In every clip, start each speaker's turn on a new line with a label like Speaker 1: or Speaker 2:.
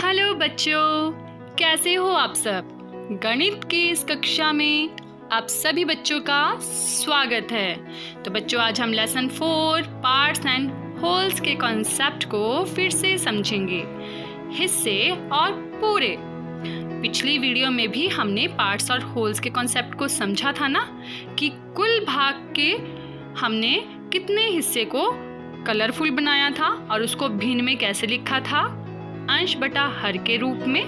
Speaker 1: Hello बच्चों, कैसे हो आप सब। गणित की इस कक्षा में आप सभी बच्चों का स्वागत है। तो बच्चों, आज हम लेसन 4 पार्ट्स एंड होल्स के कॉन्सेप्ट को फिर से समझेंगे, हिस्से और पूरे। पिछली वीडियो में भी हमने पार्ट्स और होल्स के कॉन्सेप्ट को समझा था ना, कि कुल भाग के हमने कितने हिस्से को कलरफुल बनाया था और उसको भिन्न में कैसे लिखा था, अंश बटा हर के रूप में।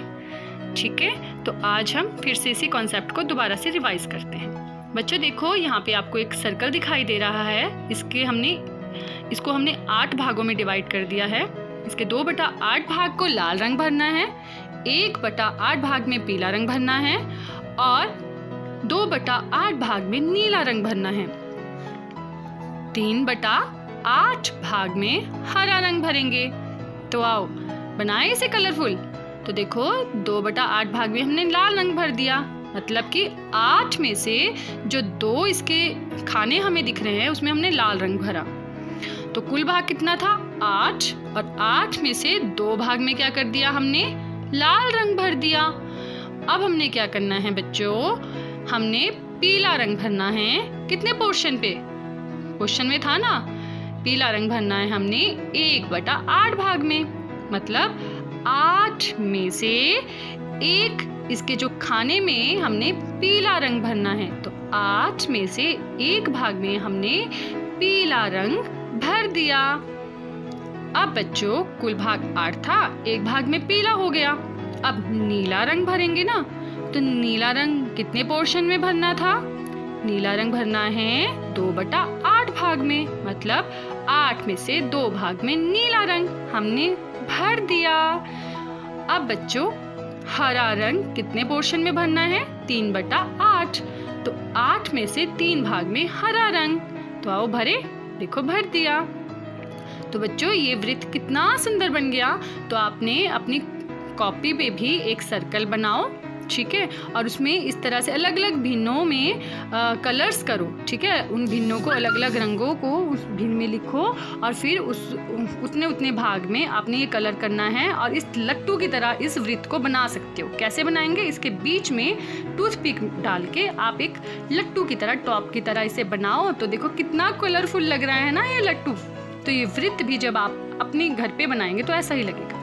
Speaker 1: ठीक है, तो आज हम फिर से इसी कॉन्सेप्ट को दोबारा से रिवाइज करते हैं। बच्चों देखो, यहाँ पे आपको एक सर्कल दिखाई दे रहा है। इसको हमने 8 भागों में डिवाइड कर दिया है। इसके 2/8 भाग को लाल रंग भरना है, 1/8 भाग में पीला रंग भरना है और 2/8 भाग में नीला रंग भरना है। 3/8 भाग में हरा रंग भरेंगे। तो आओ बनाए इसे कलरफुल। तो देखो, 2/8 भाग में हमने लाल रंग भर दिया, मतलब कि 8 में से जो 2 इसके खाने हमें दिख रहे हैं उसमें हमने लाल रंग भरा। तो कुल भाग कितना था? 8, और 8 में से 2 भाग में क्या कर दिया हमने? लाल रंग भर दिया। अब हमने क्या करना है बच्चों? हमने पीला रंग भरना है। कितने पोर्शन पे? क्वेश्चन में था ना, पीला रंग भरना है हमने 1/8 भाग में, मतलब 8 में से 1 इसके जो खाने में हमने पीला रंग भरना है। तो 8 में से 1 भाग में हमने पीला रंग भर दिया। अब बच्चों, कुल भाग 8 था, 1 भाग में पीला हो गया। अब नीला रंग भरेंगे ना, तो नीला रंग कितने पोर्शन में भरना था? नीला रंग भरना है 2/8 भाग में, मतलब 8 में से 2 भाग में नीला रंग हमने भर दिया। अब बच्चों, हरा रंग कितने पोर्शन में भरना है? 3/8। तो 8 में से 3 भाग में हरा रंग। तो आओ भरे, देखो भर दिया। तो बच्चों, ये वृत्त कितना सुंदर बन गया। तो आपने अपनी कॉपी पे भी एक सर्कल बनाओ, ठीक है, और उसमें इस तरह से अलग अलग भिन्नों में कलर्स करो, ठीक है। उन भिन्नों को, अलग अलग रंगों को उस भिन्न में लिखो और फिर उतने भाग में आपने ये कलर करना है और इस लट्टू की तरह इस वृत्त को बना सकते हो। कैसे बनाएंगे? इसके बीच में टूथपिक डाल के आप एक लट्टू की तरह, टॉप की तरह इसे बनाओ। तो देखो कितना कलरफुल लग रहा है ना ये लट्टू। तो ये वृत्त भी जब आप अपने घर पे बनाएंगे तो ऐसा ही लगेगा।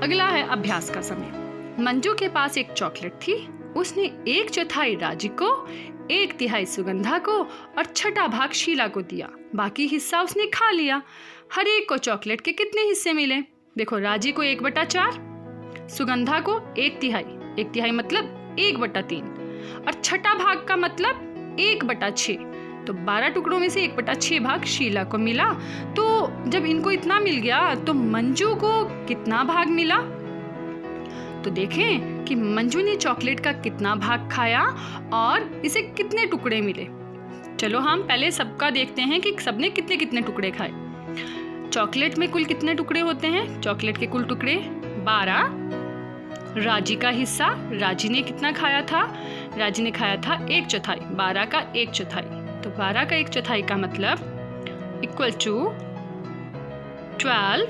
Speaker 1: अगला है अभ्यास का समय। मंजू के पास एक चॉकलेट थी। उसने 1/4 राजी को, 1/3 सुगंधा को और 6ठा भाग शीला को दिया। बाकी हिस्सा उसने खा लिया। हर एक को चॉकलेट के कितने हिस्से मिले? देखो, राजी को 1/4, सुगंधा को 1/3, 1/3 मतलब 1/3, और 6ठा भाग का मतलब 1/6। तो 12 टुकड़ों में से 1/6 भाग शीला को मिला। तो जब इनको इतना मिल गया तो मंजू को कितना भाग मिला? तो देखें कि मंजू ने चॉकलेट का कितना भाग खाया और इसे कितने टुकड़े मिले। चलो हम पहले सबका देखते हैं कि सबने कितने कितने टुकड़े खाए। चॉकलेट में कुल कितने टुकड़े होते हैं? चॉकलेट के कुल टुकड़े 12। राजी का हिस्सा, राजी ने कितना खाया था? राजी ने खाया था 1/4, 12 का 1/4। तो 12 का 1/4 का मतलब इक्वल टू 12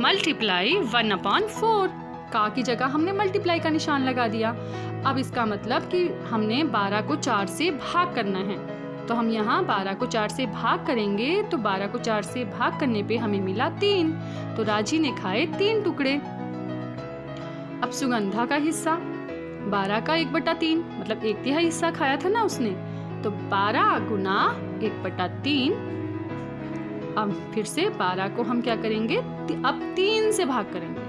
Speaker 1: मल्टीप्लाई 1/4। का की जगह हमने मल्टीप्लाई का निशान लगा दिया। अब इसका मतलब कि हमने 12 को 4 से भाग करना है। तो हम यहाँ 12 को 4 से भाग करेंगे। तो 12 को 4 से भाग करने पे हमें मिला 3। तो राजी ने खाए 3 टुकड़े। अब सुगंधा का हिस्सा, 12 का 1/3 मतलब 1/3 हिस्सा खाया था ना उसने। तो 12 गुना 1/3। अब फिर से 12 को हम क्या करेंगे? अब 3 से भाग करेंगे।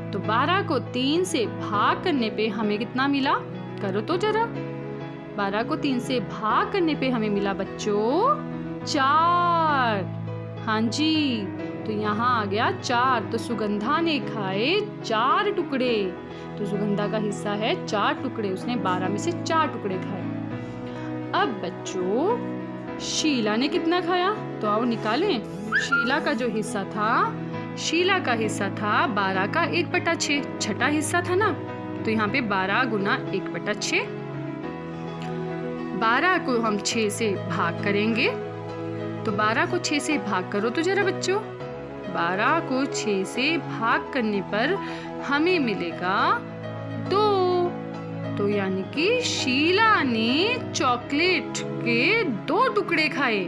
Speaker 1: तो 12 को 3 से भाग करने पे हमें कितना मिला? करो तो जरा। 12 को 3 से भाग करने पे हमें मिला बच्चों 4। हाँ जी, तो यहाँ आ गया 4। तो सुगंधा ने खाए 4 टुकड़े। तो सुगंधा का हिस्सा है 4 टुकड़े, उसने 12 में से 4 टुकड़े खाए। अब बच्चों, शीला ने कितना खाया? तो आओ निकालें। शीला का जो हिस्सा था, शीला का हिस्सा था 12 का 1/6, 6ठा हिस्सा था ना। तो यहाँ पे 12 गुना 1/6। 12 को हम 6 से भाग करेंगे। तो 12 को 6 से भाग करो तो जरा बच्चों। 12 को 6 से भाग करने पर हमें मिलेगा 2। तो यानी कि शीला ने चॉकलेट के 2 टुकड़े खाए।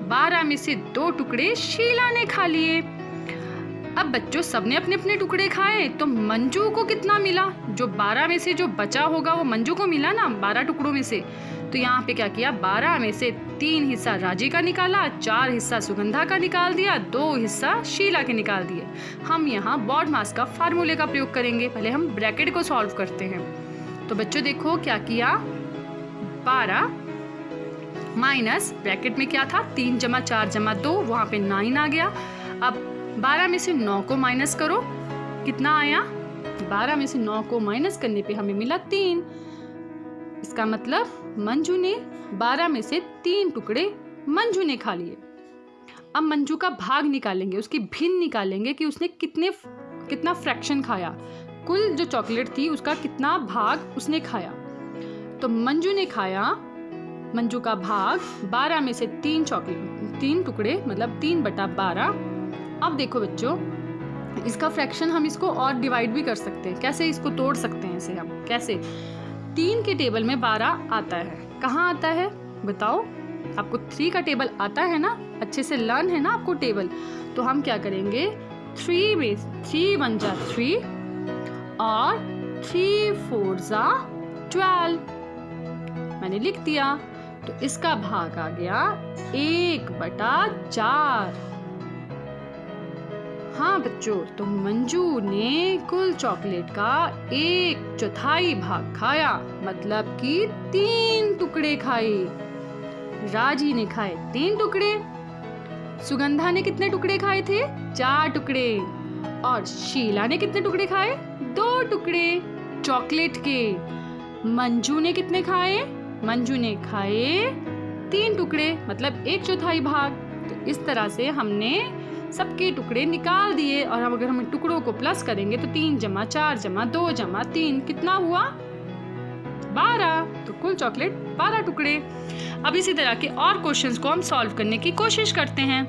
Speaker 1: 12 में से 2 टुकड़े शीला ने खा लिए। अब बच्चों सबने अपने अपने टुकड़े खाए, तो मंजू को कितना मिला? जो 12 में से जो बचा होगा वो मंजू को मिला ना, 12 टुकड़ों में से। तो यहाँ पे क्या किया, 12 में से 3 हिस्सा राजी का निकाला, 4 हिस्सा सुगंधा का निकाल दिया, 2 हिस्सा शीला के निकाल दिए। हम यहाँ बॉड मास का फार्मूले का प्रयोग करेंगे। पहले हम ब्रैकेट को सॉल्व करते हैं। तो बच्चों देखो क्या किया, 12 माइनस ब्रैकेट में क्या था, 3 जमा 4 जमा 2, वहाँ पे 9 आ गया। अब 12 में से 9 को माइनस करो, कितना आया? 12 में से 9 को माइनस करने पे हमें मिला 3। इसका मतलब मंजू ने 12 में से 3 टुकड़े मंजू ने खा लिए। अब मंजू का भाग निकालेंगे, उसकी भिन्न निकालेंगे कि उसने कितना फ्रैक्शन खाया, कुल जो चॉकलेट थी उसका कितना भाग उसने खाया। तो मंजू ने खाया, मंजू का भाग 12 में से 3 टुकड़े मतलब 3/12। अब देखो बच्चों, इसका फ्रैक्शन हम इसको और डिवाइड भी कर सकते हैं। कैसे इसको तोड़ सकते हैं इसे हम, कैसे? 3 के टेबल में 12 आता है, कहाँ आता है बताओ? आपको 3 का टेबल आता है ना, अच्छे से लर्न है ना आपको टेबल। तो हम क्या करेंगे, 3 में 3 1 जा 3 और 3 4 जा 12 मैंने लिख दिया। तो इसका भाग आ गया 1/4। हाँ बच्चों, तो मंजू ने कुल चॉकलेट का 1/4 भाग खाया, मतलब कि 3 टुकड़े खाए। राजी ने खाए 3 टुकड़े, सुगंधा ने कितने टुकड़े खाए थे? 4 टुकड़े। और शीला ने कितने टुकड़े खाए? 2 टुकड़े चॉकलेट के। मंजू ने कितने खाए? मंजू ने खाए 3 टुकड़े, मतलब 1/4 भाग। तो इस तरह से हमने सबके टुकड़े निकाल दिए। और अगर हम टुकड़ों को प्लस करेंगे तो 3 जमा 4 जमा 2 जमा 3 कितना हुआ? 12। तो कुल चॉकलेट 12 टुकड़े। अब इसी तरह के और क्वेश्चंस को हम सॉल्व करने की कोशिश करते हैं।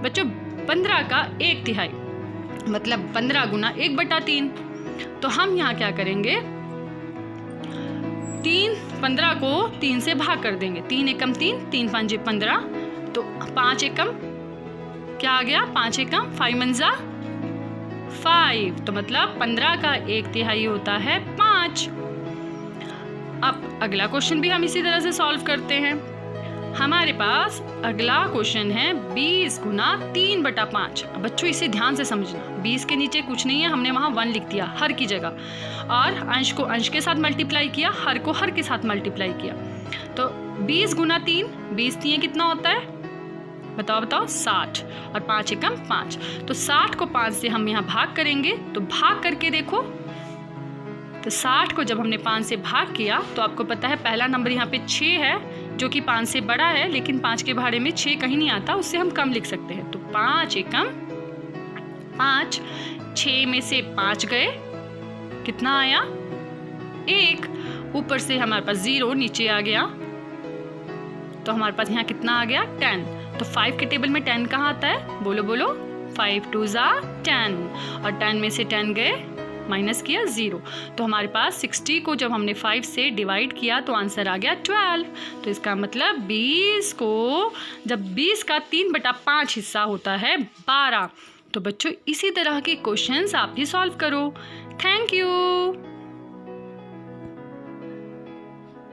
Speaker 1: बच्चों 15 का 1/3 मतलब 15 गुना 1/3। तो हम यहाँ क्या करेंगे, 15 को 3 से भाग कर देंगे। 3 एकम 3, 3 5 15, तो 5 एकम क्या आ गया? 5 एकम 5 मंजा 5, तो मतलब 15 का 1/3 होता है 5। अब अगला क्वेश्चन भी हम इसी तरह से सॉल्व करते हैं। हमारे पास अगला क्वेश्चन है 20 गुना 3/5। बच्चों इसे ध्यान से समझना, 20 के नीचे कुछ नहीं है, हमने वहाँ 1 लिख दिया हर की जगह, और अंश को अंश के साथ मल्टीप्लाई किया, हर को हर के साथ मल्टीप्लाई किया। तो 20 गुना 3, 20 3 कितना होता है? बताओ 60, और 5 एकम 5। तो 60 को 5 से हम यहाँ भाग करेंगे, तो भाग करके देखो। तो 60 को जब हमने 5 से भाग किया तो आपको पता है पहला नंबर यहाँ पे 6 है, जो कि 5 से बड़ा है, लेकिन 5 के भाड़े में 6 कहीं नहीं आता, उससे हम कम लिख सकते हैं। तो 5 एकम 5, 6 में से 5 गए, कितना आया? 1। ऊपर से हमारे पास 0 नीचे आ गया, तो हमारे पास यहाँ कितना आ गया? 10। तो 5 के टेबल में 10 कहाँ आता है? बोलो बोलो। 5 2 जा 10, और 10 में से 10 गए, माइनस किया 0। तो हमारे पास 60 को जब हमने 5 से डिवाइड किया तो आंसर आ गया 12। तो इसका मतलब 20 को जब 20 का 3/5 हिस्सा होता है 12। तो बच्चों इसी तरह के क्वेश्चंस आप भी सॉल्व करो। Thank you.